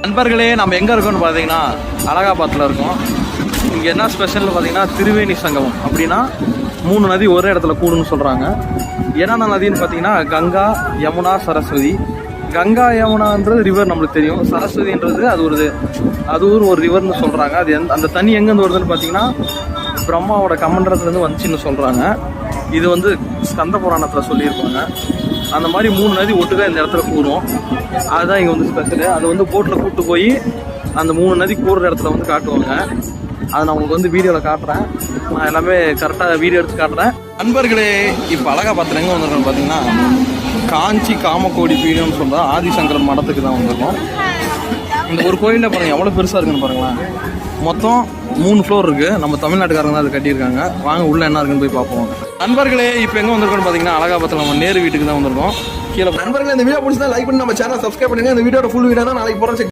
நண்பர்களே, நம்ம எங்கே இருக்கோம்னு பார்த்தீங்கன்னா அலகாபாத்தில் இருக்கோம். இங்கே என்ன ஸ்பெஷல்னு பார்த்தீங்கன்னா திரிவேணி சங்கமம். அப்படின்னா 3 நதி ஒரே இடத்துல கூடுன்னு சொல்கிறாங்க. என்னென்ன நதின்னு பார்த்தீங்கன்னா கங்கா, யமுனா, சரஸ்வதி. கங்கா யமுனான்றது ரிவர் நம்மளுக்கு தெரியும். சரஸ்வதின்றது அது ஒரு ரிவர்னு சொல்கிறாங்க. அது அந்த தண்ணி எங்கேருந்து வருதுன்னு பார்த்தீங்கன்னா பிரம்மாவோட கமண்டலத்துலேருந்து வந்துச்சுன்னு சொல்கிறாங்க. இது வந்து ஸ்கந்த புராணத்தில் சொல்லியிருப்பாங்க. அந்த மாதிரி 3 நதி ஒட்டுக்கா இந்த இடத்துல கூடும். அதுதான் இங்கே வந்து ஸ்பெஷலு. அது வந்து போட்டில் கூப்பிட்டு போய் அந்த 3 நதி கூடுற இடத்துல வந்து காட்டுவாங்க. அதை நான் உங்களுக்கு வந்து வீடியோவில் காட்டுறேன். நான் எல்லாமே கரெக்டாக வீடியோ எடுத்து காட்டுறேன். நண்பர்களே, இப்போ அலகாபாத்தில் எங்கே வந்திருக்கோம்னு பார்த்தீங்கன்னா காஞ்சி காமக்கோடி பீடம்னு சொல்கிற ஆதிசங்கரன் மடத்துக்கு தான் வந்திருக்கோம். இந்த ஒரு கோயிலில் பாருங்கள் எவ்வளோ பெருசாக இருக்குன்னு பாருங்களேன். மொத்தம் 3 ஃப்ளோர் இருக்குது. நம்ம தமிழ்நாட்டுக்காரங்க தான் அது கட்டியிருக்காங்க. வாங்க உள்ளே என்ன இருக்குன்னு போய் பார்ப்போம். நண்பர்களே, இப்போ எங்கே வந்திருக்கோம்னு பார்த்தீங்கன்னா அலகாபாத்தில் நம்ம நேரு வீட்டுக்கு தான் வந்திருக்கோம். கீழே நண்பர்களே, இந்த வீடியோ பிடிச்சா லைக் பண்ணி நம்ம சேனல் சப்ஸ்கிரைப் பண்ணுங்க. இந்த வீடியோட ஃபுல் வீடியோ தான் நாளைக்கு போகிறோம்.